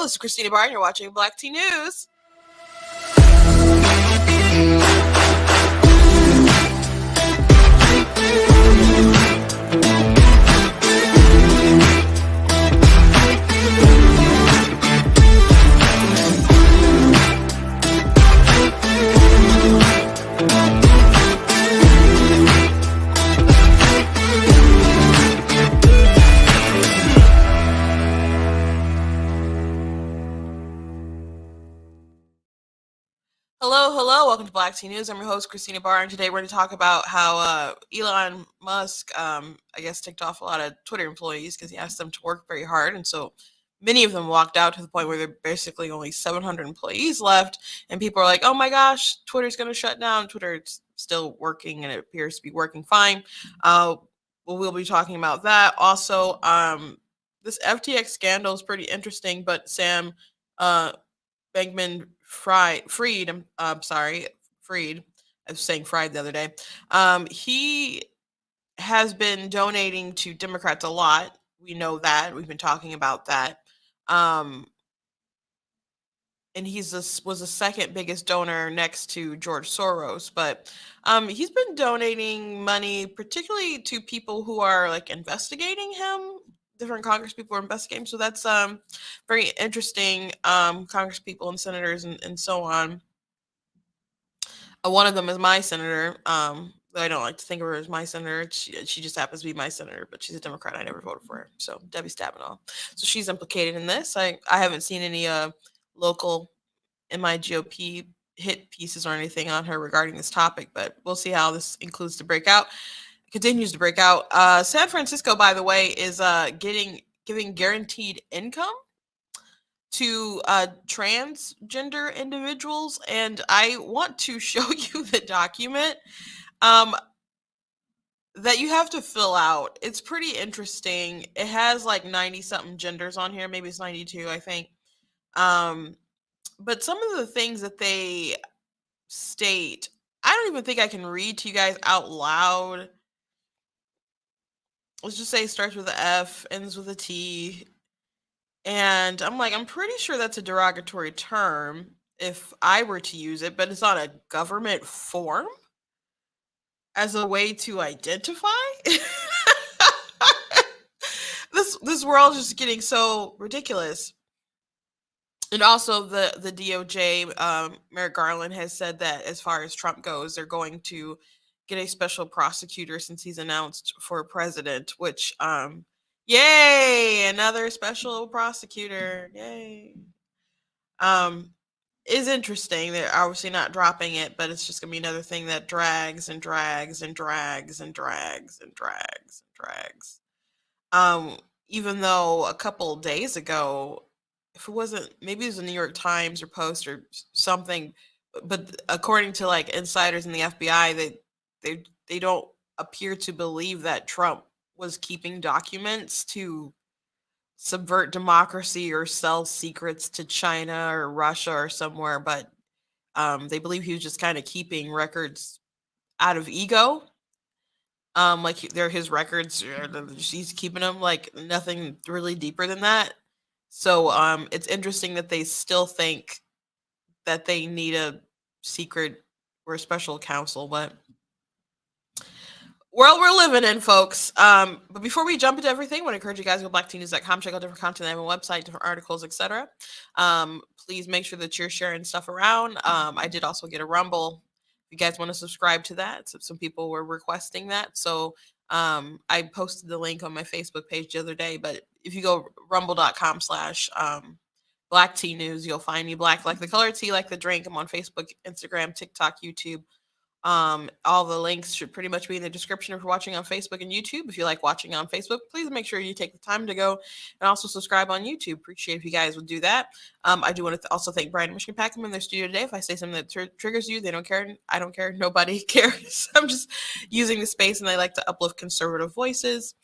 This is Christina Barr, and you're watching Black Tea News. Hello. Welcome to Black Tea News. I'm your host, Christina Barr, and today we're going to talk about how Elon Musk, I guess, ticked off a lot of Twitter employees because he asked them to work very hard, and so many of them walked out to the point where there are basically only 700 employees left, and people are like, oh my gosh, Twitter's going to shut down. Twitter's still working, and it appears to be working fine. We'll be talking about that. Also, this FTX scandal is pretty interesting, but Sam Bankman Fried. Freed. I was saying fried the other day. He has been donating to Democrats a lot. We know that. We've been talking about that. And was the second biggest donor next to George Soros. But he's been donating money, particularly to people who are like investigating him. Different Congress people are investigating. So that's very interesting. Congress people and senators and so on. One of them is my senator. I don't like to think of her as my senator. She just happens to be my senator, but she's a Democrat. I never voted for her. So Debbie Stabenow. So she's implicated in this. I haven't seen any local in my GOP hit pieces or anything on her regarding this topic, but we'll see how this continues to break out. San Francisco, by the way, is giving guaranteed income to transgender individuals, and I want to show you the document that you have to fill out. It's pretty interesting. It has like 90 something genders on here. Maybe it's 92, I think. But some of the things that they state, I don't even think I can read to you guys out loud. Let's just say it starts with an F, ends with a T. And I'm like, I'm pretty sure that's a derogatory term if I were to use it, but it's on a government form as a way to identify. This world is just getting so ridiculous. And also the DOJ, Merrick Garland has said that as far as Trump goes, they're going to get a special prosecutor since he's announced for president, which yay, another special prosecutor. Yay. Is interesting. They're obviously not dropping it, but it's just gonna be another thing that drags and drags and drags and drags and drags and drags. Even though a couple days ago, if it wasn't, maybe it was the New York Times or Post or something, but according to like insiders in the FBI, they don't appear to believe that Trump was keeping documents to subvert democracy or sell secrets to China or Russia or somewhere, but they believe he was just kind of keeping records out of ego. Like they're his records, he's keeping them, like nothing really deeper than that. So it's interesting that they still think that they need a secret or a special counsel, but world we're living in, folks. But before we jump into everything, I want to encourage you guys to go blacktnews.com, check out different content. I have a website, different articles, etc. Please make sure that you're sharing stuff around. I did also get a Rumble. If you guys want to subscribe to that, so some people were requesting that. So I posted the link on my Facebook page the other day. But if you go rumble.com/Black Tea News, you'll find me. Black like the color, tea like the drink. I'm on Facebook, Instagram, TikTok, YouTube. All the links should pretty much be in the description if you're watching on Facebook and YouTube. If you like watching on Facebook, please make sure you take the time to go and also subscribe on YouTube. Appreciate if you guys would do that. I do want to also thank Brian and Michigan Packham in their studio today. If I say something that triggers you, they don't care. I don't care. Nobody cares. I'm just using the space, and I like to uplift conservative voices.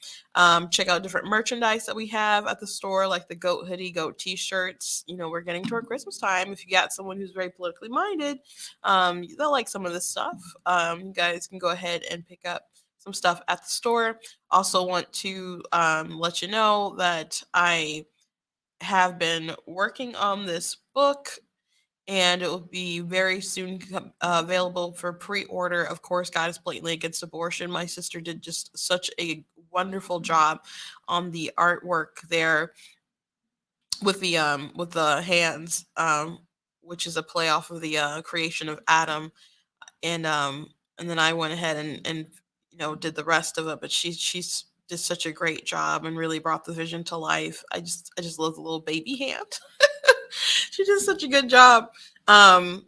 Check out different merchandise that we have at the store, like the goat hoodie, goat t-shirts. You know, we're getting toward Christmas time. If you got someone who's very politically minded, they'll like some of this stuff. You guys can go ahead and pick up some stuff at the store. Also want to let you know that I have been working on this book, and it will be very soon available for pre-order. Of course, God is blatantly against abortion. My sister did just such a wonderful job on the artwork there with the hands, which is a play off of the creation of Adam, and then I went ahead and did the rest of it. But she's did such a great job and really brought the vision to life. I just love the little baby hand. She did such a good job. Um,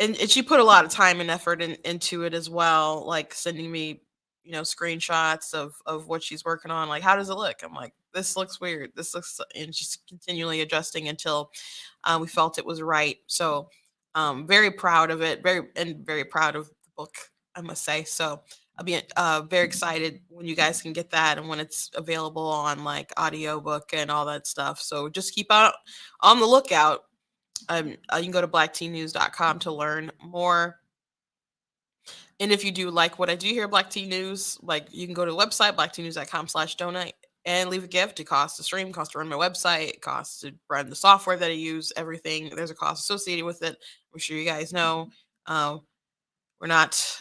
and she put a lot of time and effort into it as well, like sending me screenshots of what she's working on, like, how does it look? I'm like, this looks weird, this looks, and she's continually adjusting until we felt it was right. So very proud of it, very proud of the book, I must say. So I'll be very excited when you guys can get that, and when it's available on like audiobook and all that stuff. So just keep out on the lookout. You can go to blacktnews.com to learn more. And if you do like what I do here at Black Tea News, like, you can go to the website, blacktnews.com/donate, and leave a gift. It costs to stream, costs to run my website, it costs to run the software that I use, everything. There's a cost associated with it. I'm sure you guys know. Uh, we're not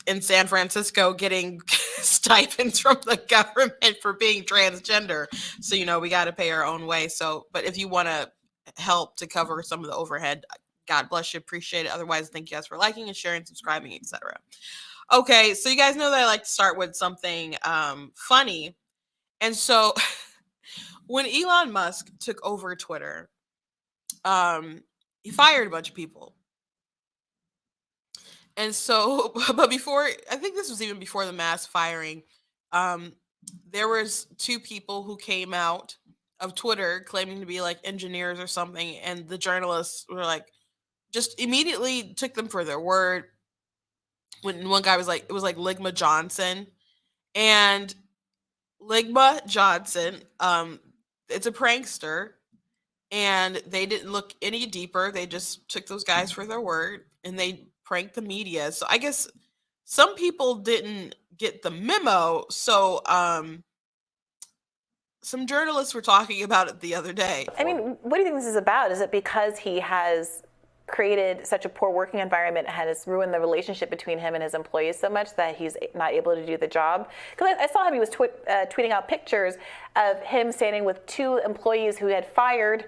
in San Francisco getting stipends from the government for being transgender. So, we got to pay our own way. So, but if you want to help to cover some of the overhead, God bless you. Appreciate it. Otherwise, thank you guys for liking and sharing, subscribing, etc. Okay, so you guys know that I like to start with something funny. And so when Elon Musk took over Twitter, he fired a bunch of people. And so, but before, I think this was even before the mass firing, there was two people who came out of Twitter claiming to be like engineers or something, and the journalists were like, just immediately took them for their word. When one guy was like, it was like Ligma Johnson, and Ligma Johnson, it's a prankster, and they didn't look any deeper. They just took those guys for their word, and they pranked the media. So I guess some people didn't get the memo. So some journalists were talking about it the other day. I mean, what do you think this is about? Is it because he has created such a poor working environment and has ruined the relationship between him and his employees so much that he's not able to do the job? Because I saw him, he was tweeting out pictures of him standing with two employees who had fired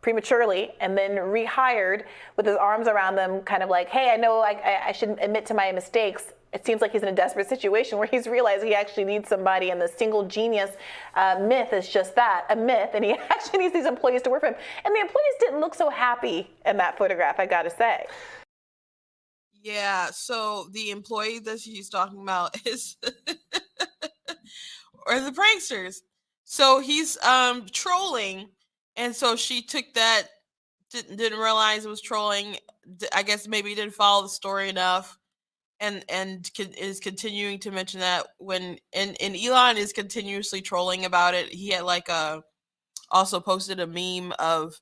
prematurely and then rehired with his arms around them, kind of like, hey, I know I shouldn't admit to my mistakes. It seems like he's in a desperate situation where he's realized he actually needs somebody, and the single genius myth is just that, a myth, and he actually needs these employees to work for him. And the employees didn't look so happy in that photograph, I gotta say. Yeah, so the employee that she's talking about is or the pranksters. So he's trolling, and so she took that, didn't realize it was trolling. I guess maybe didn't follow the story enough, and is continuing to mention that when and Elon is continuously trolling about it. He had like also posted a meme of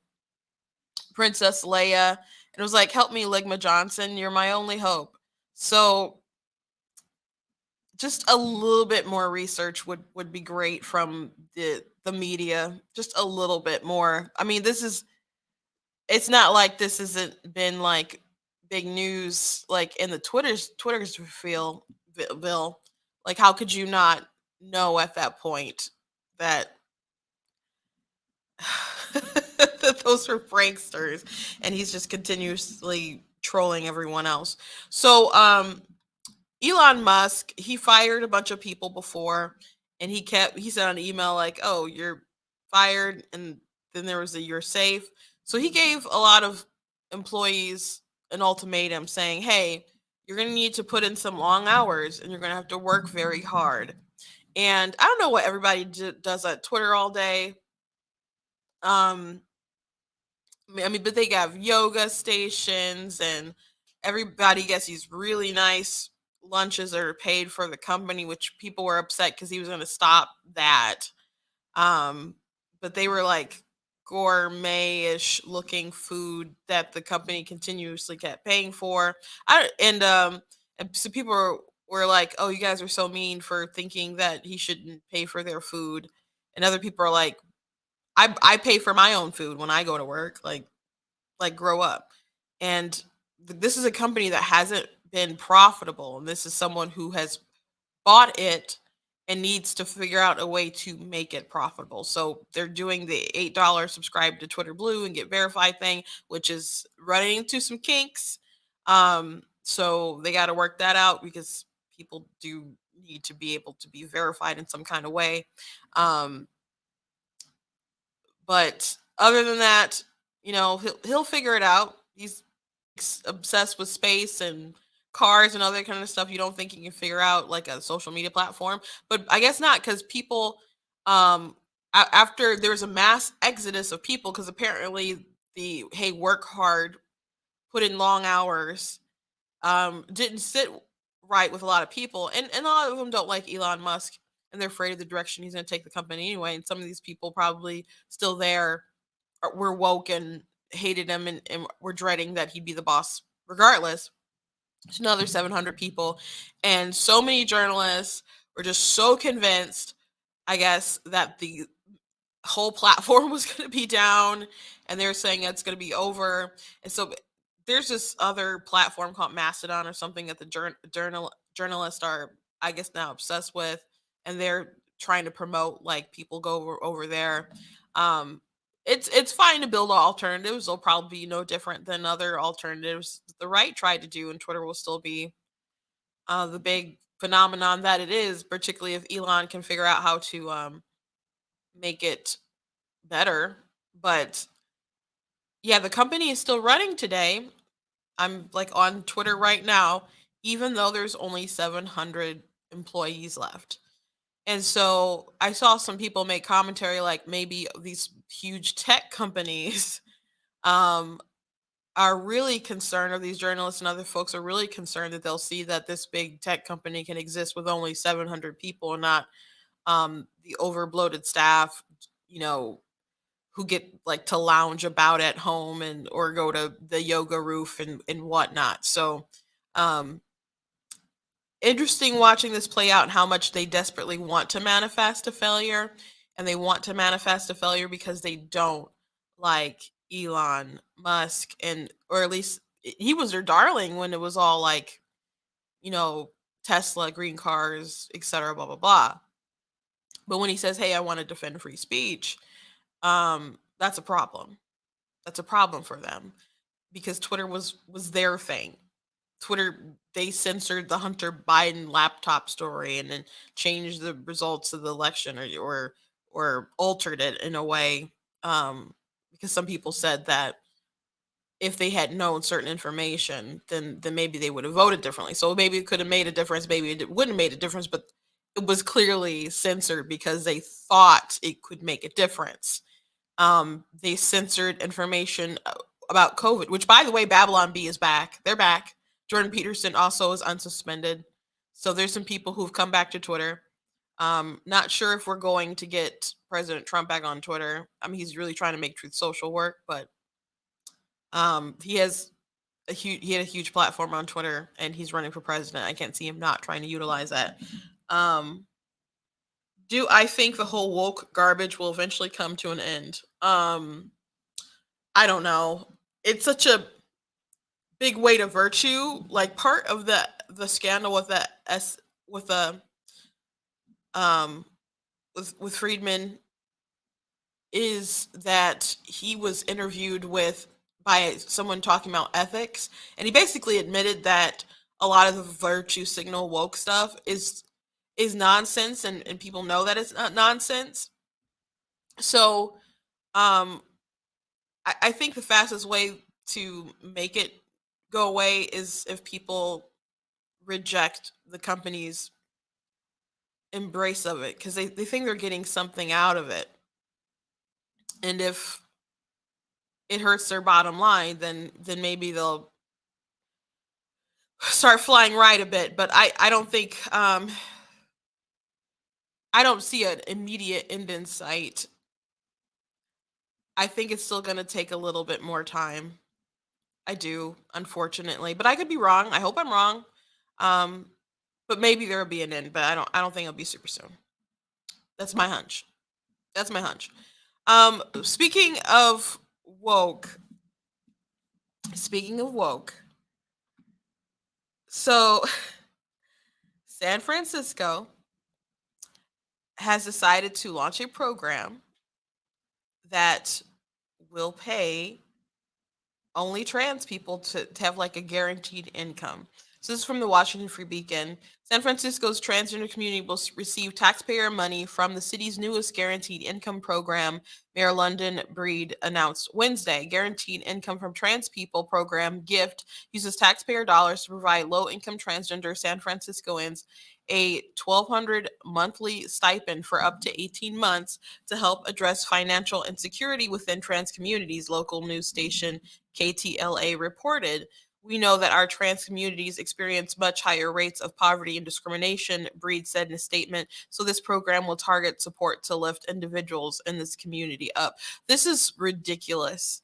Princess Leia, and it was like, help me, Ligma Johnson, you're my only hope. So just a little bit more research would be great from the media, just a little bit more. I mean, it's not like this hasn't been like big news, like in the Twitter's feel bill. Like, how could you not know at that point that that those were pranksters, and he's just continuously trolling everyone else. So Elon Musk, he fired a bunch of people before, and he sent an email like, oh, you're fired, and then there was a you're safe. So he gave a lot of employees an ultimatum saying, hey, you're going to need to put in some long hours, and you're going to have to work very hard. And I don't know what everybody does at Twitter all day. um I mean, but they have yoga stations, and everybody gets these really nice lunches that are paid for the company, which people were upset because he was going to stop that. Um, but they were like gourmet-ish looking food that the company continuously kept paying for. And so people were like, "Oh, you guys are so mean for thinking that he shouldn't pay for their food," and other people are like, I pay for my own food when I go to work. Like grow up. And this is a company that hasn't been profitable, and this is someone who has bought it and needs to figure out a way to make it profitable. So they're doing the $8 subscribe to Twitter Blue and get verified thing, which is running into some kinks. So they got to work that out because people do need to be able to be verified in some kind of way. Um, but other than that, he'll figure it out. He's obsessed with space and cars and other kind of stuff. You don't think he can figure out like a social media platform, but I guess not, because people, um, after there was a mass exodus of people, because apparently the hey work hard, put in long hours, didn't sit right with a lot of people, and a lot of them don't like Elon Musk, and they're afraid of the direction he's going to take the company anyway. And some of these people probably still there were woke and hated him, and were dreading that he'd be the boss regardless. There's another 700 people, and so many journalists were just so convinced, I guess, that the whole platform was going to be down, and they were saying it's going to be over. And so there's this other platform called Mastodon or something that the journalists are, I guess, now obsessed with, and they're trying to promote like people go over there. Um, it's fine to build alternatives. They'll probably be no different than other alternatives the right tried to do, and Twitter will still be the big phenomenon that it is, particularly if Elon can figure out how to make it better. But yeah, the company is still running today. I'm like on Twitter right now, even though there's only 700 employees left. And so I saw some people make commentary like maybe these huge tech companies um, are really concerned, or these journalists and other folks are really concerned that they'll see that this big tech company can exist with only 700 people and not the overbloated staff, you know, who get like to lounge about at home and or go to the yoga roof and whatnot. So um interesting watching this play out and how much they desperately want to manifest a failure, and they want to manifest a failure because they don't like Elon Musk, and or at least he was their darling when it was all like, you know, Tesla, green cars, etc., blah blah blah. But when he says, "Hey, I want to defend free speech," that's a problem. That's a problem for them because Twitter was their thing. Twitter, they censored the Hunter Biden laptop story and then changed the results of the election, or altered it in a way, because some people said that if they had known certain information, then maybe they would have voted differently. So maybe it could have made a difference, maybe it wouldn't have made a difference, but it was clearly censored because they thought it could make a difference. They censored information about COVID, which, by the way, Babylon B is back. They're back. Jordan Peterson also is unsuspended. So there's some people who've come back to Twitter. Not sure if we're going to get President Trump back on Twitter. I mean, he's really trying to make Truth Social work, but he has he had a huge platform on Twitter, and he's running for president. I can't see him not trying to utilize that. Um, do I think the whole woke garbage will eventually come to an end? I don't know. It's such a big weight of virtue. Like part of the scandal with the s with the um with Friedman is that he was interviewed with by someone talking about ethics, and he basically admitted that a lot of the virtue signal woke stuff is nonsense, and people know that it's not nonsense. So um I think the fastest way to make it go away is if people reject the company's embrace of it, because they think they're getting something out of it. And if it hurts their bottom line, then maybe they'll start flying right a bit. But I don't think I don't see an immediate end in sight. I think it's still gonna take a little bit more time. I do, unfortunately, but I could be wrong. I hope I'm wrong. Um, but maybe there will be an end, but I don't think it'll be super soon. That's my hunch. That's my hunch. Speaking of woke, speaking of woke, so San Francisco has decided to launch a program that will pay only trans people to have like a guaranteed income. So this is from the Washington Free Beacon. San Francisco's transgender community will receive taxpayer money from the city's newest guaranteed income program, Mayor London Breed announced Wednesday. Guaranteed Income from Trans People program GIFT uses taxpayer dollars to provide low-income transgender San Franciscoans a 1,200 monthly stipend for up to 18 months to help address financial insecurity within trans communities, local news station KTLA reported. We know that our trans communities experience much higher rates of poverty and discrimination, Breed said in a statement. So, this program will target support to lift individuals in this community up. This is ridiculous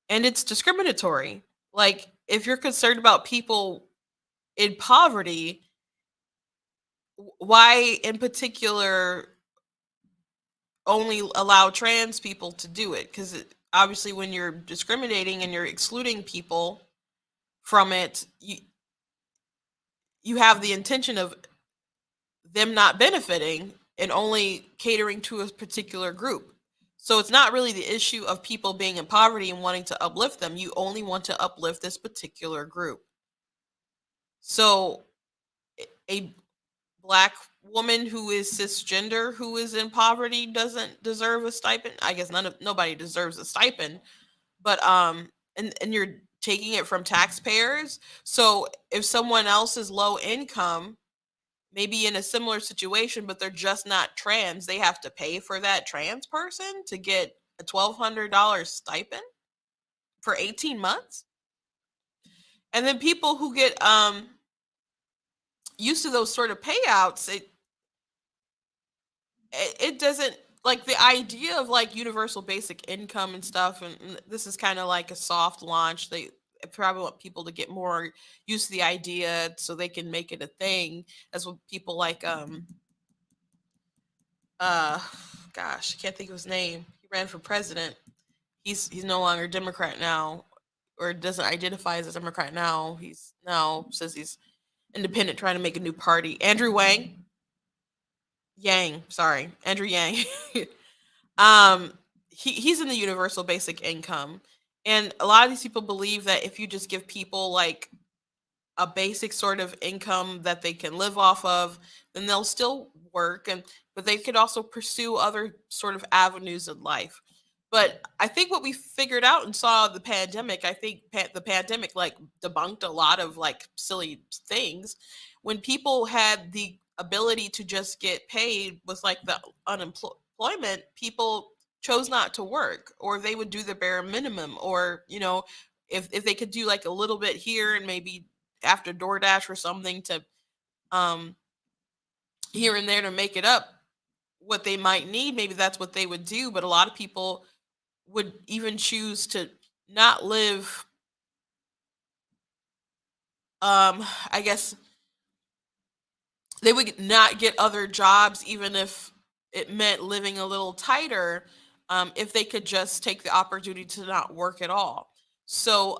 and it's discriminatory. Like, if you're concerned about people in poverty, why in particular only allow trans people to do it? Because obviously, when you're discriminating and you're excluding people from it, you have the intention of them not benefiting and only catering to a particular group. So it's not really the issue of people being in poverty and wanting to uplift them. You only want to uplift this particular group. So a black woman who is cisgender who is in poverty doesn't deserve a stipend. I guess nobody deserves a stipend, but and you're taking it from taxpayers. So if someone else is low income, maybe in a similar situation, but they're just not trans, they have to pay for that trans person to get a $1,200 stipend for 18 months. And then people who get used to those sort of payouts, it doesn't, like, the idea of like universal basic income and stuff, and this is kind of like a soft launch. They probably want people to get more used to the idea so they can make it a thing. That's what people like uh gosh, I can't think of his name. He ran for president. He's no longer Democrat now, or doesn't identify as a Democrat now. He's now says he's independent, trying to make a new party. Andrew Wang, Yang, sorry, Andrew Yang. um, he's in the universal basic income, and a lot of these people believe that if you just give people like a basic sort of income that they can live off of, then they'll still work, and but they could also pursue other sort of avenues in life. But I think what we figured out and saw the pandemic, I think the pandemic like debunked a lot of like silly things. When people had the ability to just get paid with like the unemployment, people chose not to work, or they would do the bare minimum, or if they could do like a little bit here and maybe after DoorDash or something to um here and there to make it up what they might need, maybe that's what they would do. But a lot of people would even choose to not live, I guess they would not get other jobs even if it meant living a little tighter, if they could just take the opportunity to not work at all. So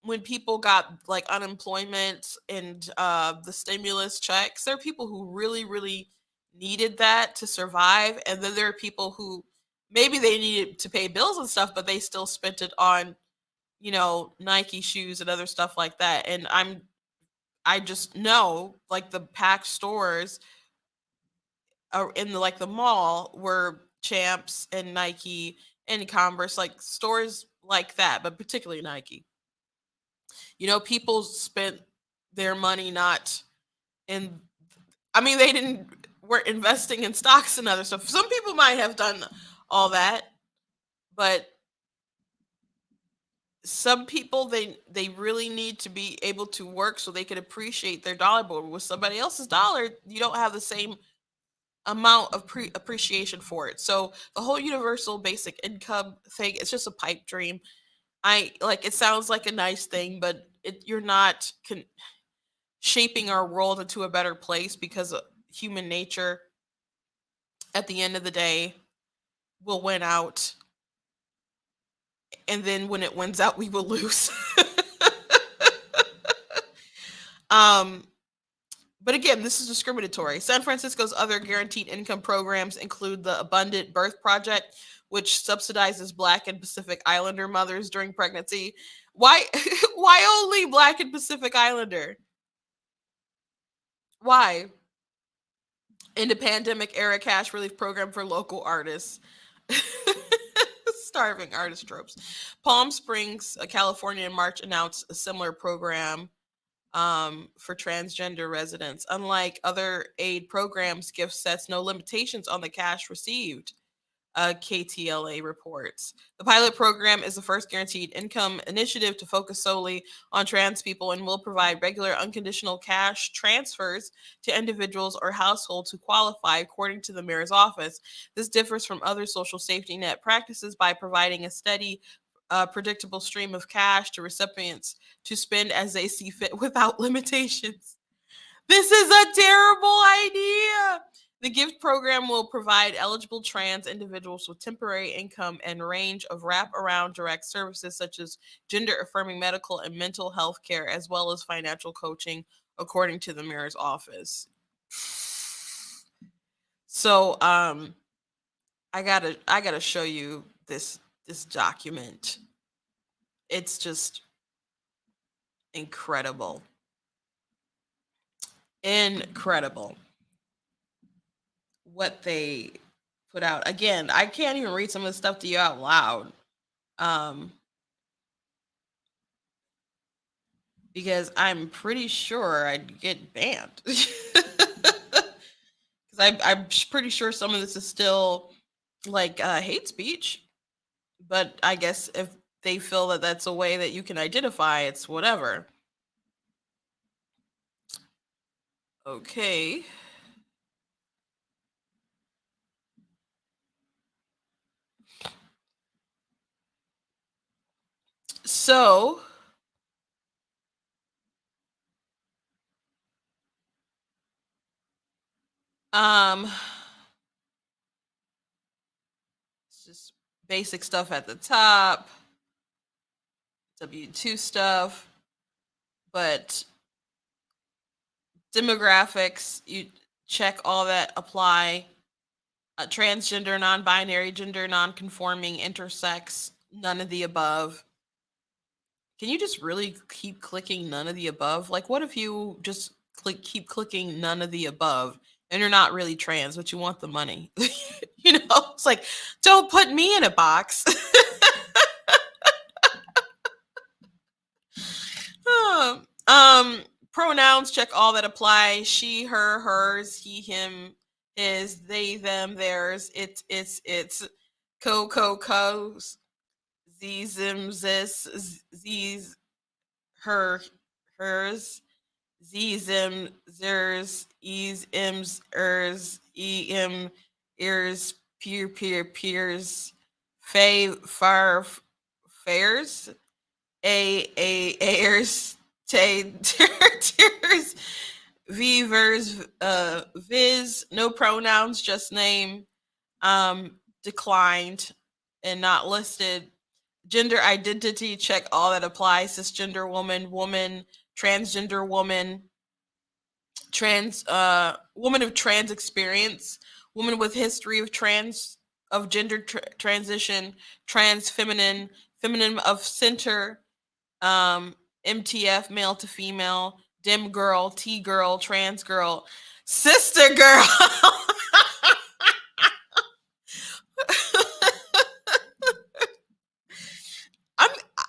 when people got like unemployment and the stimulus checks, there are people who really, really needed that to survive. And then there are people who maybe they needed to pay bills and stuff, but they still spent it on, Nike shoes and other stuff like that. And I just know like the packed stores are in the like the mall were Champs and Nike and Converse, like stores like that, but particularly Nike. People spent their money not in, I mean, they didn't were investing in stocks and other stuff. Some people might have done all that, but some people they really need to be able to work so they can appreciate their dollar. But with somebody else's dollar, you don't have the same amount of appreciation for it. So the whole universal basic income thing, it's just a pipe dream. I like, it sounds like a nice thing, but you're not shaping our world into a better place, because human nature at the end of the day will win out, and then when it wins out, we will lose. um, but again, this is discriminatory. San Francisco's other guaranteed income programs include the Abundant Birth Project, which subsidizes Black and Pacific Islander mothers during pregnancy. Why? Why only Black and Pacific Islander? Why? In the pandemic era cash relief program for local artists. Starving artist tropes. Palm Springs, California in March announced a similar program for transgender residents. Unlike other aid programs, gift sets no limitations on the cash received. KTLA reports. The pilot program is the first guaranteed income initiative to focus solely on trans people and will provide regular unconditional cash transfers to individuals or households who qualify, according to the mayor's office. This differs from other social safety net practices by providing a steady, predictable stream of cash to recipients to spend as they see fit without limitations. This is a terrible idea. The gift program will provide eligible trans individuals with temporary income and range of wraparound direct services such as gender affirming medical and mental health care, as well as financial coaching, according to the mayor's office. So I gotta show you this document. It's just incredible. Incredible what they put out. Again, I can't even read some of the stuff to you out loud. Because I'm pretty sure I'd get banned. Because I'm pretty sure some of this is still like hate speech. But I guess if they feel that that's a way that you can identify, it's whatever. Okay. So, it's just basic stuff at the top, W-2 stuff, but demographics, you check all that apply. Transgender, non-binary, gender non-conforming, intersex, none of the above. Can you just really keep clicking none of the above? Like, what if you just keep clicking none of the above and you're not really trans, but you want the money? You know, it's like, don't put me in a box. Pronouns, check all that apply. She, her, hers, he, him, his, they, them, theirs, it's, co's, these, them, this, these, her, hers, these, them, theirs, e's, ims, ers, em, ears, peer, peers, fay, far, fairs, airs, tears, vivers, viz, no pronouns, just name, declined and not listed. Gender identity, check all that applies. Cisgender woman, woman, transgender woman, trans woman of trans experience, woman with history of gender transition, trans feminine, feminine of center, MTF, male to female, dim girl, T girl, trans girl, sister girl.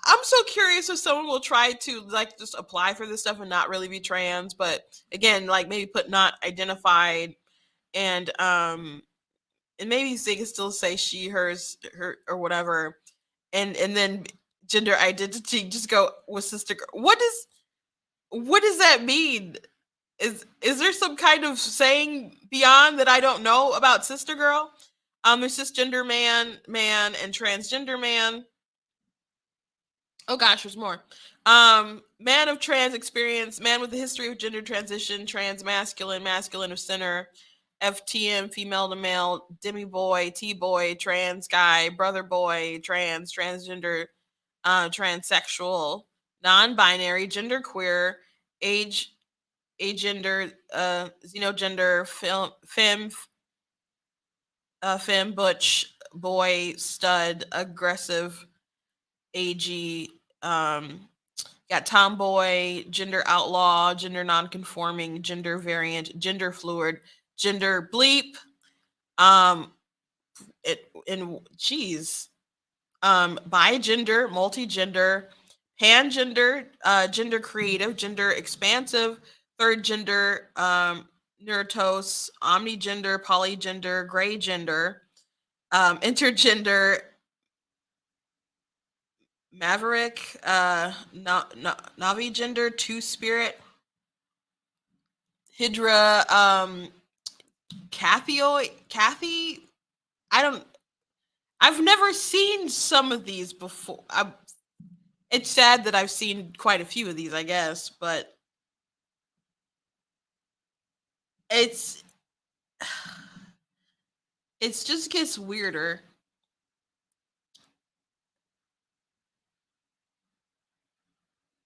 I'm so curious if someone will try to like just apply for this stuff and not really be trans, but again, like maybe put not identified and maybe they can still say she, hers, her, or whatever, and then gender identity just go with sister girl. What does that mean? Is there some kind of saying beyond that I don't know about sister girl? There's cisgender man, and transgender man. Oh gosh, there's more. Man of trans experience, man with a history of gender transition, trans masculine, masculine of center, FTM, female to male, demi boy, T boy, trans guy, brother boy, trans, transgender, transsexual, non-binary, genderqueer, age, agender, xenogender, femme, butch, boy, stud, aggressive, ag, got tomboy, gender outlaw, gender non-conforming, gender variant, gender fluid, gender bleep, um, bigender, multigender, pangender, gender creative, gender expansive, third gender, neurotose, omnigender, polygender, gray gender, intergender, maverick, Navi gender, two spirit, Hydra, Kathy. I don't. I've never seen some of these before. It's sad that I've seen quite a few of these, I guess, but it's it's just gets weirder.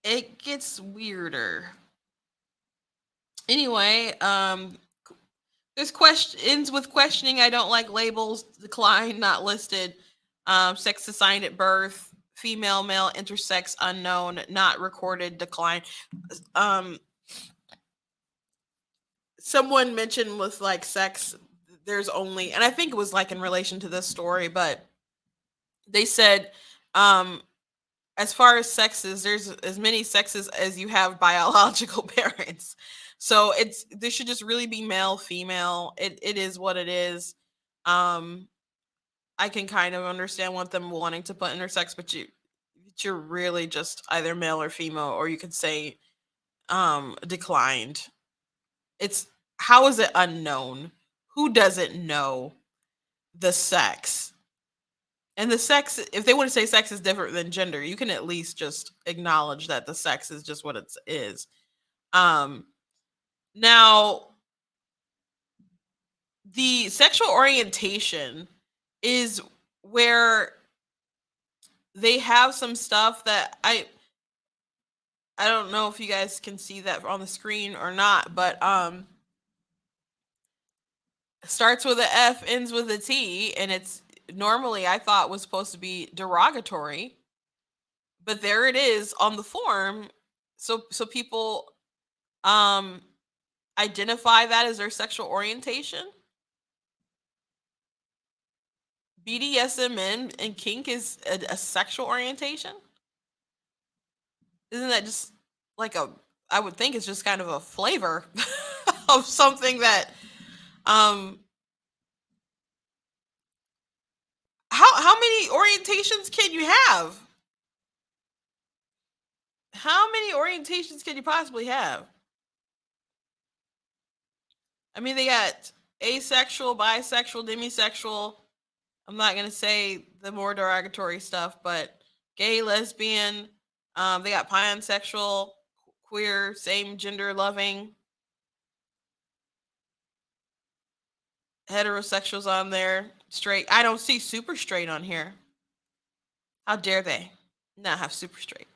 It gets weirder. Anyway, there's questions with questioning. I don't like labels. Decline, not listed. Sex assigned at birth. Female, male, intersex, unknown, not recorded. Decline. Someone mentioned with like sex, there's only, and I think it was like in relation to this story, but they said, as far as sexes, there's as many sexes as you have biological parents. So there should just really be male, female. It is what it is. Um, I can kind of understand what them wanting to put intersex, but you're really just either male or female, or you could say declined. It's how is it unknown? Who doesn't know the sex? And the sex, if they want to say sex is different than gender, you can at least just acknowledge that the sex is just what it is. Now, the sexual orientation is where they have some stuff that I don't know if you guys can see that on the screen or not, but starts with a F, ends with a T, and it's normally I thought was supposed to be derogatory, but there it is on the form. So people um identify that as their sexual orientation. BDSM and kink is a sexual orientation. Isn't that just like I would think it's just kind of a flavor of something that um how many orientations can you have? How many orientations can you possibly have? I mean, they got asexual, bisexual, demisexual. I'm not gonna say the more derogatory stuff, but gay, lesbian. They got pansexual, queer, same gender loving, heterosexuals on there, straight. I don't see super straight on here. How dare they not have super straight?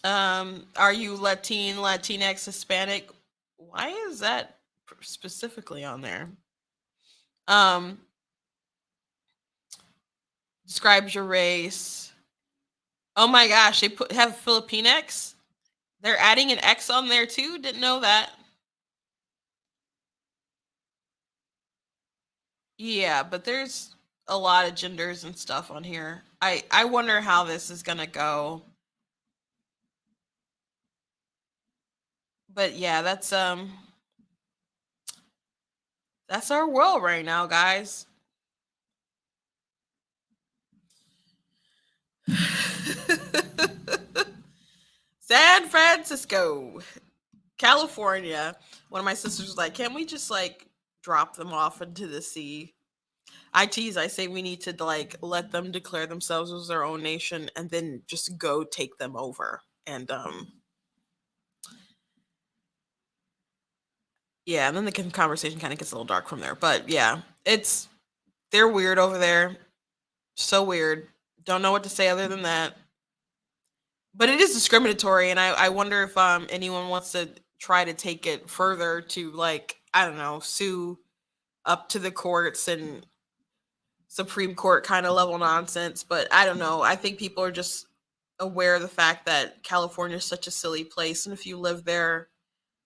Are you Latinx, Hispanic? Why is that specifically on there? Um, describes your race. Oh my gosh, they have Filipinx. They're adding an X on there too. Didn't know that. Yeah, but there's a lot of genders and stuff on here. I wonder how this is gonna go. But yeah, that's our world right now, guys. San Francisco, California. One of my sisters was like, "Can we just like drop them off into the sea?" I tease. I say we need to like let them declare themselves as their own nation, and then just go take them over. And Yeah, and then the conversation kind of gets a little dark from there. But yeah, they're weird over there. So weird. Don't know what to say other than that. But it is discriminatory, and I wonder if anyone wants to try to take it further to, like, I don't know, sue up to the courts and Supreme Court kind of level nonsense. But I don't know. I think people are just aware of the fact that California is such a silly place, and if you live there,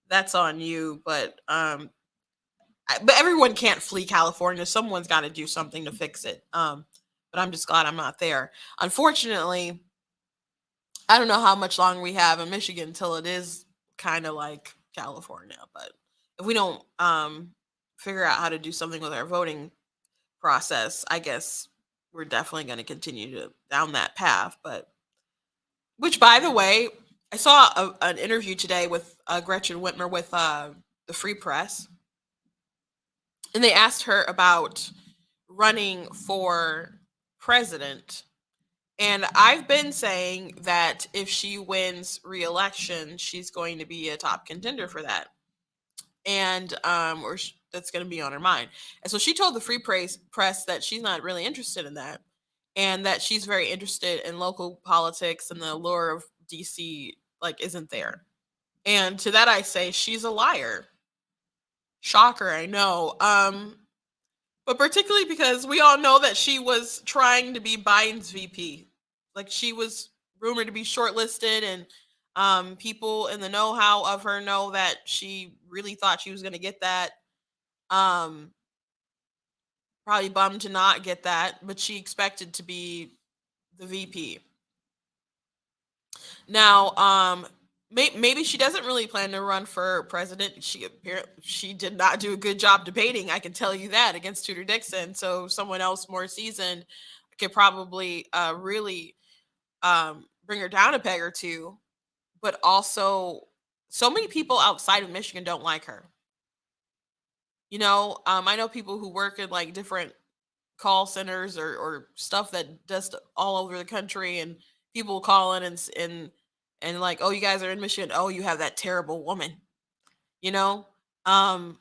that's on you. But everyone can't flee California. Someone's got to do something to fix it. But I'm just glad I'm not there. Unfortunately, I don't know how much longer we have in Michigan until it is kind of like California. But if we don't figure out how to do something with our voting process, I guess we're definitely going to continue to down that path. But which, by the way, I saw an interview today with Gretchen Whitmer with the Free Press, and they asked her about running for president. And I've been saying that if she wins re-election, she's going to be a top contender for that, and that's going to be on her mind. And so she told the Press that she's not really interested in that, and that she's very interested in local politics, and the allure of DC like isn't there. And to that I say she's a liar. Shocker, I know. But particularly because we all know that she was trying to be Biden's VP. Like, she was rumored to be shortlisted, and people in the know-how of her know that she really thought she was going to get that. Um, Probably bummed to not get that, but she expected to be the VP. Now, maybe she doesn't really plan to run for president. She did not do a good job debating. I can tell you that, against Tudor Dixon. So someone else more seasoned could probably really bring her down a peg or two. But also, so many people outside of Michigan don't like her. I know people who work in like different call centers or stuff that does all over the country, and people call in and like, oh, you guys are in Michigan, oh, you have that terrible woman. you know um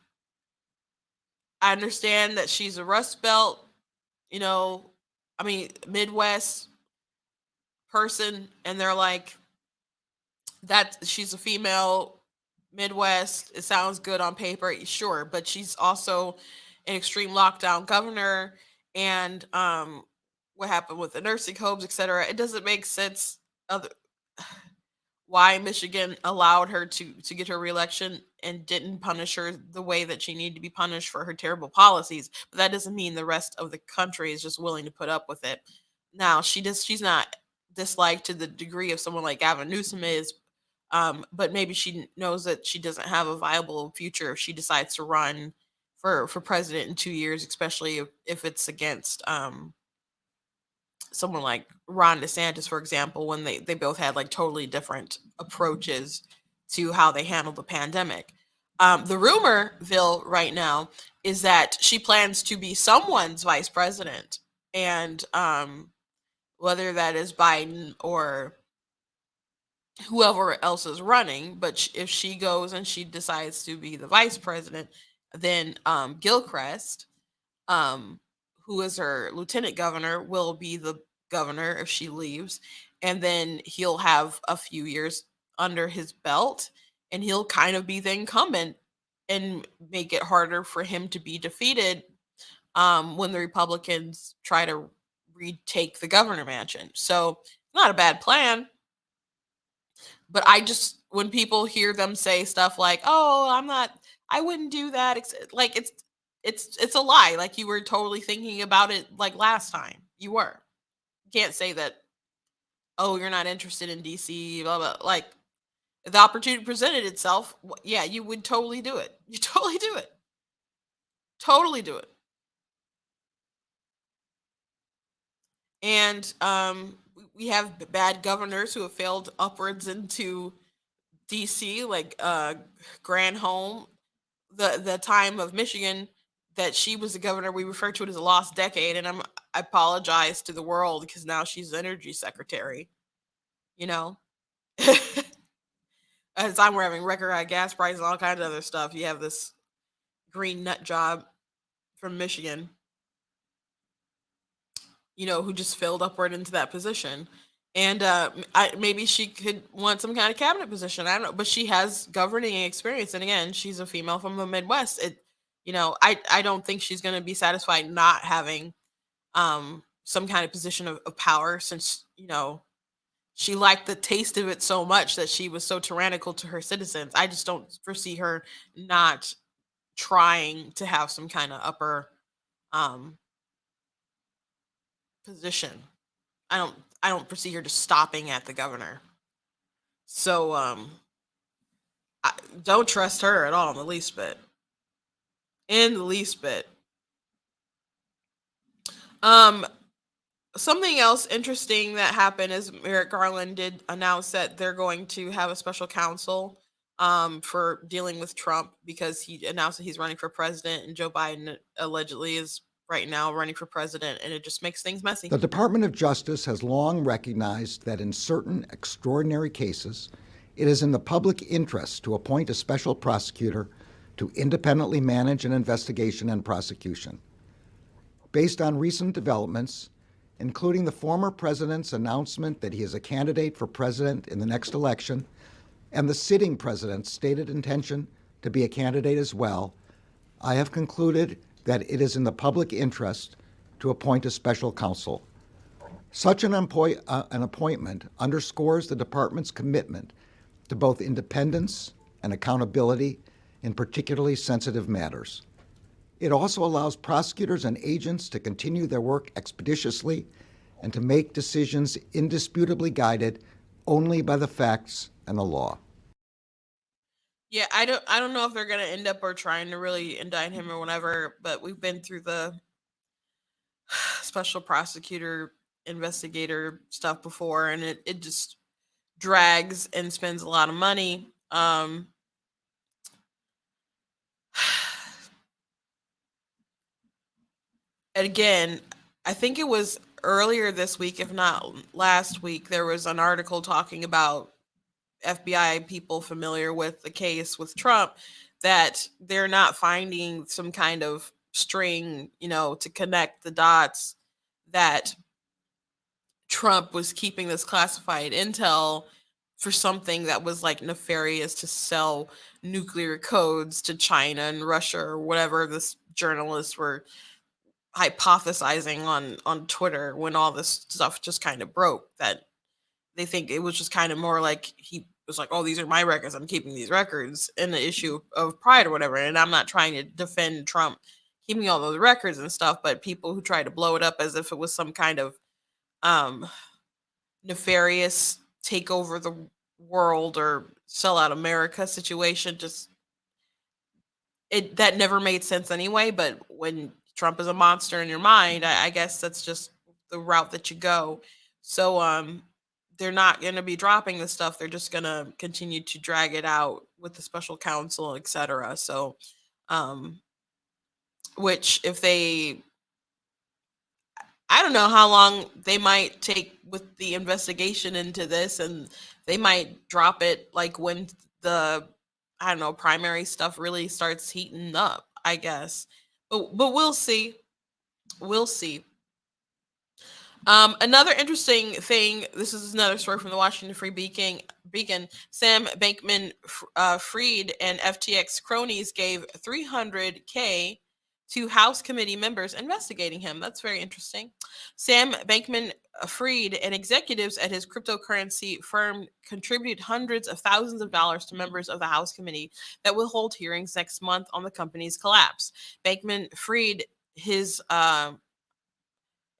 I understand that she's a Rust Belt, you know I mean, Midwest person, and they're like, that she's a female Midwest, it sounds good on paper, sure, but she's also an extreme lockdown governor. And what happened with the nursing homes, etc., it doesn't make sense other why Michigan allowed her to get her reelection and didn't punish her the way that she needed to be punished for her terrible policies. But that doesn't mean the rest of the country is just willing to put up with it. Now, she's not disliked to the degree of someone like Gavin Newsom is, but maybe she knows that she doesn't have a viable future if she decides to run for president in 2 years, especially if it's against someone like Ron DeSantis, for example, when they both had like totally different approaches to how they handled the pandemic. The rumorville right now is that she plans to be someone's vice president, and whether that is Biden or whoever else is running. But if she goes and she decides to be the vice president, then Gilchrist, um, who is her lieutenant governor, will be the governor if she leaves. And then he'll have a few years under his belt, and he'll kind of be the incumbent and make it harder for him to be defeated when the Republicans try to retake the governor mansion. So, not a bad plan. But when people hear them say stuff like, "Oh, I wouldn't do that," like, it's a lie. Like, you were totally thinking about it like last time. You were. You can't say that, "Oh, you're not interested in DC," blah blah. Like, if the opportunity presented itself, yeah, you would totally do it. You totally do it. Totally do it. And we have bad governors who have failed upwards into DC, like Granholm. The time of Michigan that she was the governor, we refer to it as a lost decade, and I apologize to the world because now she's the energy secretary. You know, at the time we're having record high gas prices and all kinds of other stuff. You have this green nut job from Michigan, who just filled upward into that position. And maybe she could want some kind of cabinet position. I don't know, but she has governing experience. And again, she's a female from the Midwest. I don't think she's going to be satisfied not having some kind of position of power, since she liked the taste of it so much that she was so tyrannical to her citizens. I just don't foresee her not trying to have some kind of upper um, position. I don't foresee her just stopping at the governor. So I don't trust her at all in the least bit. In the least bit. Um, Something else interesting that happened is Merrick Garland did announce that they're going to have a special counsel for dealing with Trump, because he announced that he's running for president, and Joe Biden allegedly is right now running for president, and it just makes things messy. The Department of Justice has long recognized that in certain extraordinary cases, it is in the public interest to appoint a special prosecutor to independently manage an investigation and prosecution. Based on recent developments, including the former president's announcement that he is a candidate for president in the next election, and the sitting president's stated intention to be a candidate as well, I have concluded that it is in the public interest to appoint a special counsel. Such an appointment underscores the department's commitment to both independence and accountability in particularly sensitive matters. It also allows prosecutors and agents to continue their work expeditiously and to make decisions indisputably guided only by the facts and the law. Yeah, I don't know if they're gonna end up or trying to really indict him or whatever, but we've been through the special prosecutor investigator stuff before, and it just drags and spends a lot of money. And again, I think it was earlier this week, if not last week, there was an article talking about FBI people familiar with the case with Trump, that they're not finding some kind of string, to connect the dots, that Trump was keeping this classified intel for something that was like nefarious, to sell nuclear codes to China and Russia or whatever this journalists were hypothesizing on Twitter, when all this stuff just kind of broke, that they think it was just kind of more like he was like, "Oh, these are my records. I'm keeping these records," in the issue of pride or whatever. And I'm not trying to defend Trump keeping all those records and stuff, but people who try to blow it up as if it was some kind of um nefarious take over the world or sell out America situation, just that never made sense anyway. But when Trump is a monster in your mind, I guess that's just the route that you go. So they're not going to be dropping this stuff. They're just going to continue to drag it out with the special counsel, etc. So um which, if they, I don't know how long they might take with the investigation into this, and they might drop it like when the, I don't know, primary stuff really starts heating up, I guess. But we'll see. We'll see. Another interesting thing. This is another story from the Washington Free Beacon. Sam Bankman-Fried and FTX cronies gave $300K to House committee members investigating him. That's very interesting. Sam Bankman-Fried and executives at his cryptocurrency firm contributed hundreds of thousands of dollars to members of the House committee that will hold hearings next month on the company's collapse. Bankman-Fried, his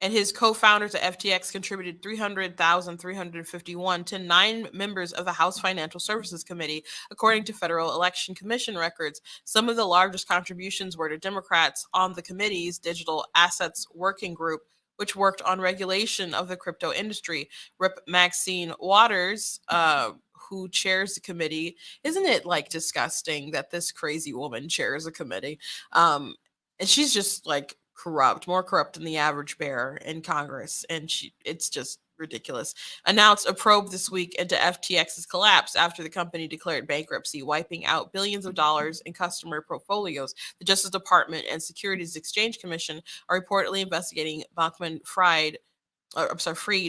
and his co-founders at FTX contributed $300,351 to 9 members of the House Financial Services Committee, according to Federal Election Commission records. Some of the largest contributions were to Democrats on the committee's Digital Assets Working Group, which worked on regulation of the crypto industry. Rep. Maxine Waters, who chairs the committee, isn't it like disgusting that this crazy woman chairs a committee? And she's just like corrupt, more corrupt than the average bear in Congress, and it's just ridiculous, announced a probe this week into FTX's collapse after the company declared bankruptcy, wiping out billions of dollars in customer portfolios. The Justice Department and Securities Exchange Commission are reportedly investigating Bankman-Fried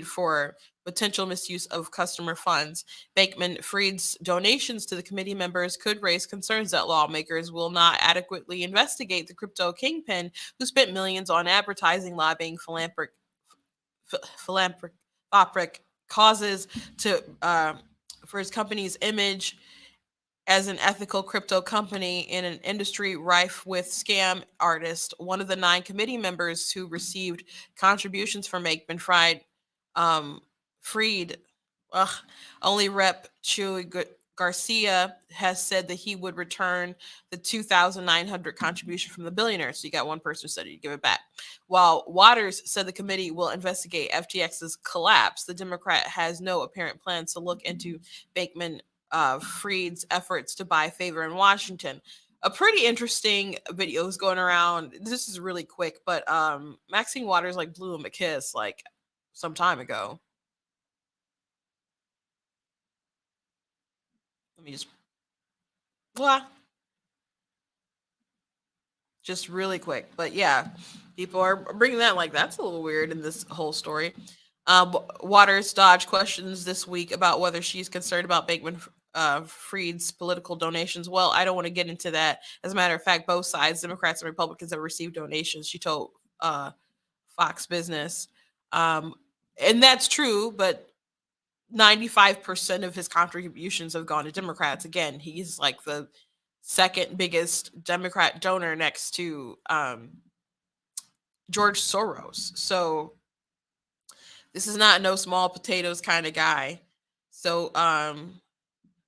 for potential misuse of customer funds. Bankman-Fried's donations to the committee members could raise concerns that lawmakers will not adequately investigate the crypto kingpin who spent millions on advertising, lobbying, philanthropic causes to for his company's image as an ethical crypto company in an industry rife with scam artists. One of the 9 committee members who received contributions from Bankman-Fried, Freed, only Rep. Chuy Garcia has said that he would return the $2,900 contribution from the billionaire. So you got one person who said he'd give it back. While Waters said the committee will investigate FTX's collapse, the Democrat has no apparent plans to look into Bankman Fried's efforts to buy favor in Washington. A pretty interesting video is going around. This is really quick, but Maxine Waters like blew him a kiss like some time ago. Let me just really quick. But yeah, people are bringing that like that's a little weird in this whole story. Waters dodged questions this week about whether she's concerned about Bankman Fried's political donations. Well, I don't want to get into that. As a matter of fact, both sides, Democrats and Republicans, have received donations, she told Fox Business. And that's true, but 95% of his contributions have gone to Democrats. Again, he's like the second biggest Democrat donor next to George Soros. So this is not no small potatoes kind of guy. So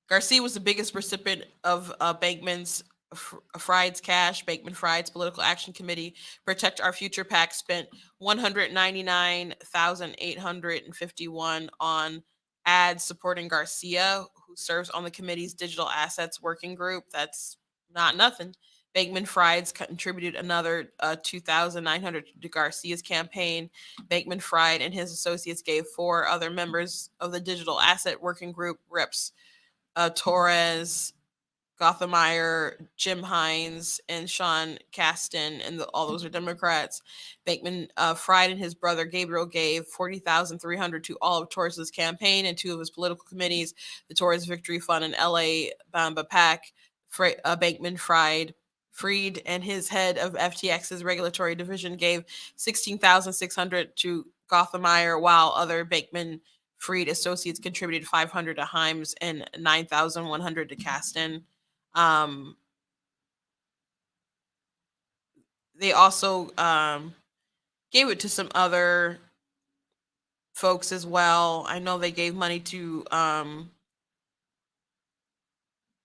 Garcia was the biggest recipient of Bankman Fried's cash. Bankman Fried's Political Action Committee, Protect Our Future PAC, spent $199,851 on ads supporting Garcia, who serves on the committee's digital assets working group. That's not nothing. Bankman Fried's contributed another $2,900 to Garcia's campaign. Bankman Fried and his associates gave 4 other members of the digital asset working group, Reps Torres, Gothenmeyer, Jim Hines, and Sean Casten, and all those are Democrats. Bankman Fried and his brother Gabriel gave $40,300 to all of Torres's campaign and 2 of his political committees, the Torres Victory Fund and LA Bamba PAC. Bankman Fried and his head of FTX's regulatory division gave $16,600 to Gothenmeyer, while other Bankman Fried associates contributed $500 to Himes and $9,100 to Casten. They also gave it to some other folks as well. I know they gave money to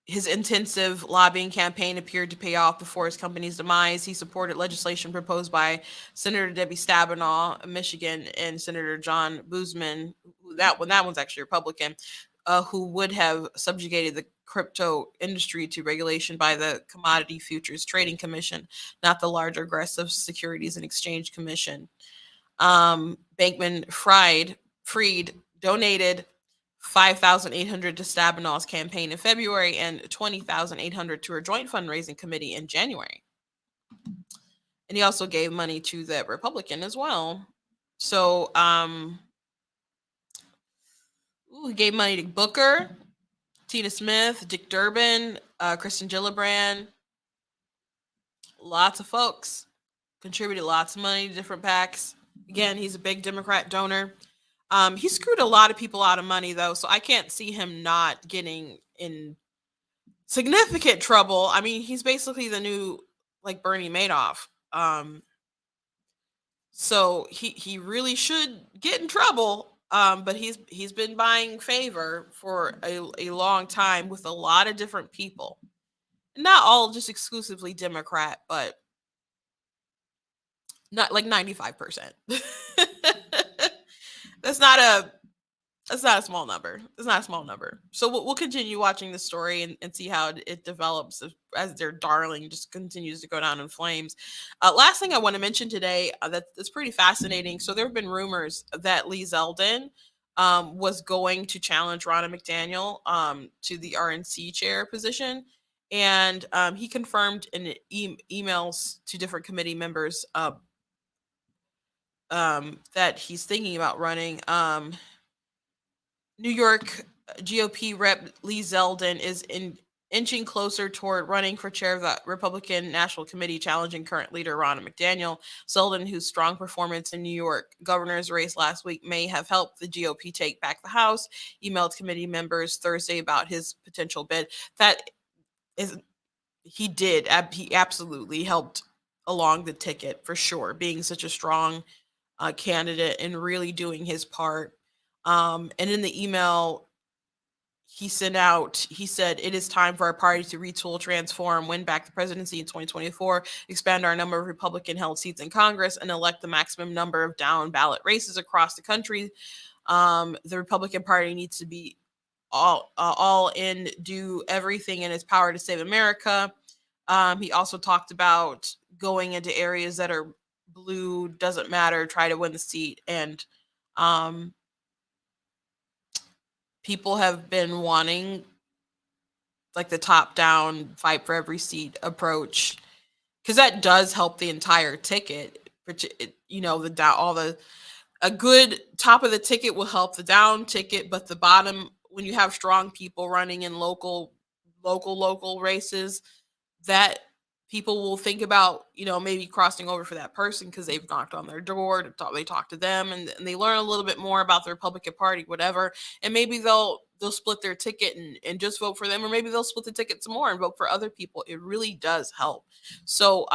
his intensive lobbying campaign appeared to pay off before his company's demise. He supported legislation proposed by Senator Debbie Stabenow of Michigan and Senator John Boozman. That one's actually Republican, who would have subjugated the crypto industry to regulation by the Commodity Futures Trading Commission, not the larger aggressive Securities and Exchange Commission. Bankman Fried donated $5,800 to Stabenow's campaign in February and $20,800 to her joint fundraising committee in January. And he also gave money to the Republican as well. So he gave money to Booker, Tina Smith, Dick Durbin, Kristen Gillibrand. Lots of folks contributed lots of money to different PACs. Again, he's a big Democrat donor. He screwed a lot of people out of money, though, so I can't see him not getting in significant trouble. I mean, he's basically the new, like, Bernie Madoff. So he really should get in trouble. But he's been buying favor for a long time with a lot of different people. Not all just exclusively Democrat, but not like 95%. That's not a That's not a small number. It's not a small number. So we'll continue watching the story and see how it develops as their darling just continues to go down in flames. Last thing I want to mention today that's pretty fascinating. So there have been rumors that Lee Zeldin was going to challenge Ronna McDaniel to the RNC chair position. And he confirmed in emails to different committee members that he's thinking about running. New York GOP Rep Lee Zeldin is inching closer toward running for chair of the Republican National Committee, challenging current leader Ronna McDaniel. Zeldin, whose strong performance in New York governor's race last week may have helped the GOP take back the House, emailed committee members Thursday about his potential bid. That is, he absolutely helped along the ticket for sure, being such a strong candidate and really doing his part. And in the email he sent out, he said, "It is time for our party to retool, transform, win back the presidency in 2024, expand our number of Republican held seats in Congress, and elect the maximum number of down ballot races across the country. The Republican Party needs to be all in, do everything in its power to save America." He also talked about going into areas that are blue, doesn't matter, try to win the seat. And um, people have been wanting like the top down fight for every seat approach because that does help the entire ticket. You know, the down, all the a good top of the ticket will help the down ticket, but the bottom, when you have strong people running in local races, that people will think about, you know, maybe crossing over for that person because they've knocked on their door, they talk to them, and they learn a little bit more about the Republican Party, whatever, and maybe they'll split their ticket and just vote for them, or maybe they'll split the ticket some more and vote for other people. It really does help. So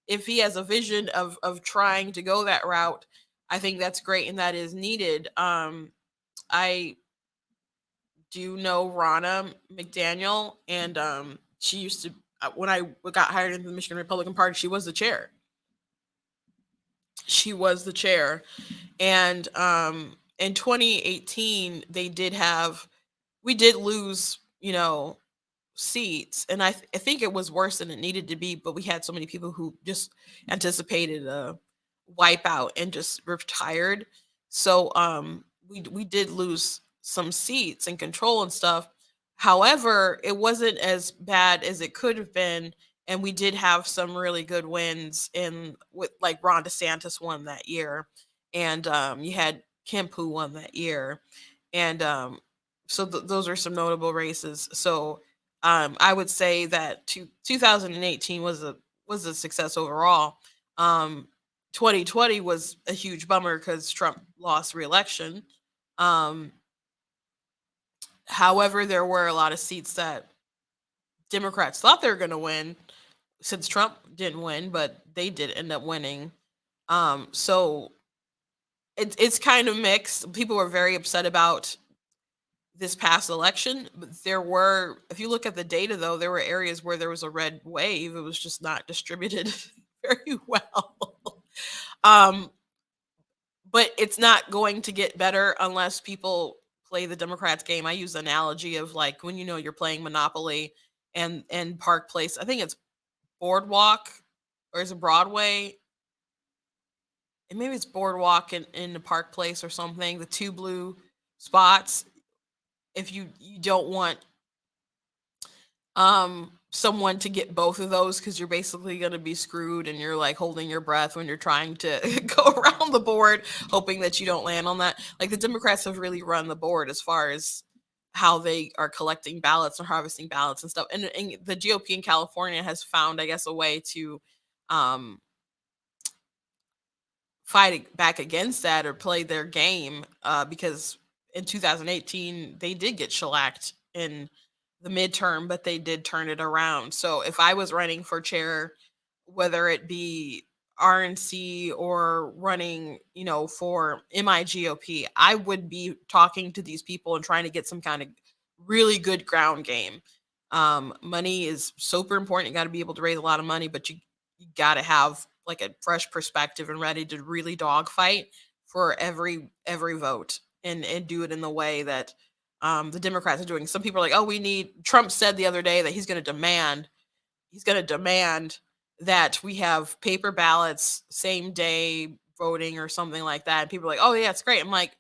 if he has a vision of trying to go that route, I think that's great and that is needed. I do know Ronna McDaniel, and she used to, when I got hired into the Michigan Republican Party, she was the chair. She was the chair. And in 2018, we did lose, you know, seats. And I think it was worse than it needed to be, but we had so many people who just anticipated a wipeout and just retired. So we did lose some seats and control and stuff. However, it wasn't as bad as it could have been, and we did have some really good wins in with like Ron DeSantis won that year, and you had Kemp who won that year, and so those are some notable races. So I would say that 2018 was a success overall. Um, 2020 was a huge bummer because Trump lost re-election. Um, However, there were a lot of seats that Democrats thought they were going to win since Trump didn't win, but they did end up winning. So it's kind of mixed. People were very upset about this past election, but there were, if you look at the data though, there were areas where there was a red wave. It was just not distributed very well. um, but it's not going to get better unless people play the Democrats game. I use the analogy of like when you know you're playing Monopoly and Park Place. I think it's Boardwalk or is it Broadway? And maybe it's Boardwalk in the Park Place or something. The two blue spots. If you don't want someone to get both of those because you're basically going to be screwed and you're like holding your breath when you're trying to go around the board hoping that you don't land on that. Like the Democrats have really run the board as far as how they are collecting ballots and harvesting ballots and stuff, and the GOP in California has found, I guess, a way to um fight back against that or play their game, because in 2018 they did get shellacked in the midterm, but they did turn it around. So if I was running for chair, whether it be RNC or running, you know, for MIGOP, I would be talking to these people and trying to get some kind of really good ground game. Money is super important. You got to be able to raise a lot of money, but you got to have like a fresh perspective and ready to really dogfight for every vote. and do it in the way that the Democrats are doing. Some people are like, oh, Trump said the other day that he's going to demand that we have paper ballots, same day voting or something like that. And people are like, oh yeah, it's great. I'm like,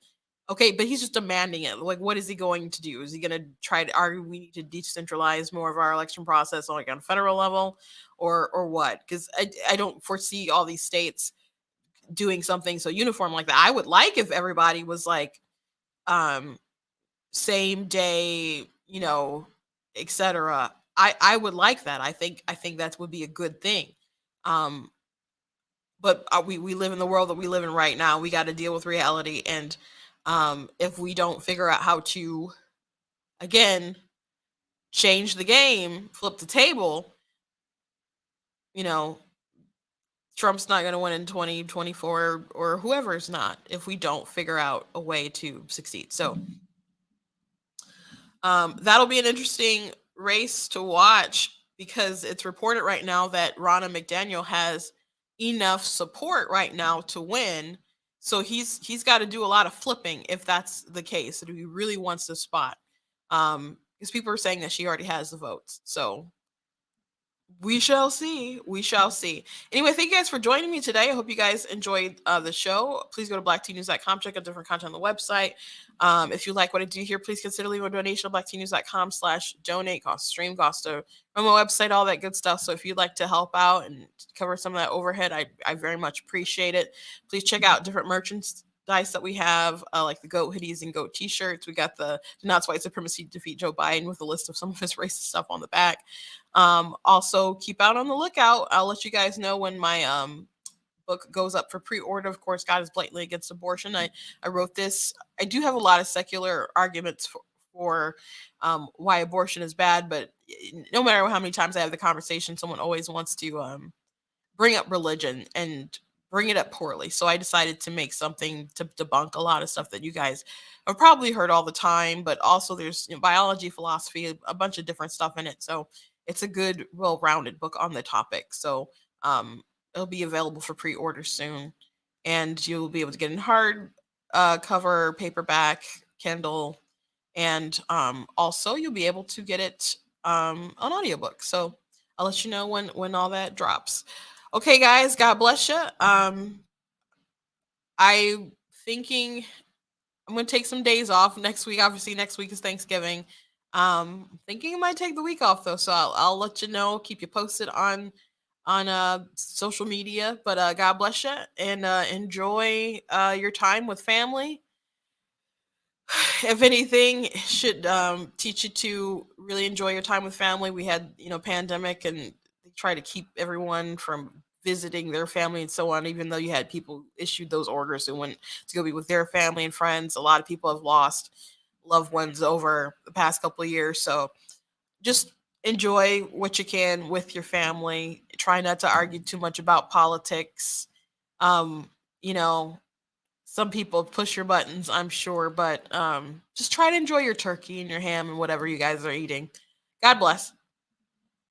okay, but he's just demanding it. Like, what is he going to do? Is he going to try to argue we need to decentralize more of our election process, like on a federal level, or what? Because I don't foresee all these states doing something so uniform like that. I would like if everybody was like um same day, etc. I would like that. I think that would be a good thing. Um, but we live in the world that we live in right now. We got to deal with reality, and if we don't figure out how to again change the game, flip the table, you know, Trump's not going to win in 2024 or whoever's not if we don't figure out a way to succeed. So that'll be an interesting race to watch because it's reported right now that Ronna McDaniel has enough support right now to win. So he's got to do a lot of flipping if that's the case. If he really wants the spot, because people are saying that she already has the votes. So we shall see. We shall see. Anyway, thank you guys for joining me today. I hope you guys enjoyed the show. Please go to blacktnews.com, check out different content on the website. If you like what I do here, please consider leaving a donation at blacktnews.com/donate. Cost stream, cost to run my website, all that good stuff. So if you'd like to help out and cover some of that overhead, I very much appreciate it. Please check out different merchandise that we have, like the goat hoodies and goat t-shirts. We got the Not White Supremacy Defeat Joe Biden with a list of some of his racist stuff on the back. Also keep out on the lookout. I'll let you guys know when my book goes up for pre-order. Of course, God is blatantly against abortion. I wrote this. I do have a lot of secular arguments for why abortion is bad, but no matter how many times I have the conversation, someone always wants to bring up religion and bring it up poorly. So I decided to make something to debunk a lot of stuff that you guys have probably heard all the time, but also there's biology, philosophy, a bunch of different stuff in it. So it's a good, well-rounded book on the topic. So it'll be available for pre-order soon, and you'll be able to get in hard cover, paperback, Kindle, and also you'll be able to get it on audiobook. So I'll let you know when all that drops. Okay, guys, God bless you. I'm thinking I'm gonna take some days off next week. Obviously, next week is Thanksgiving. Thinking I might take the week off though, so I'll let you know, keep you posted on social media. But God bless you and enjoy your time with family. If anything, it should teach you to really enjoy your time with family. We had pandemic, and they try to keep everyone from visiting their family and so on. Even though you had people issued those orders and went to go be with their family and friends, a lot of people have lost loved ones over the past couple of years. So just enjoy what you can with your family. Try not to argue too much about politics. Um, you know, some people push your buttons, I'm sure, but just try to enjoy your turkey and your ham and whatever you guys are eating. God bless.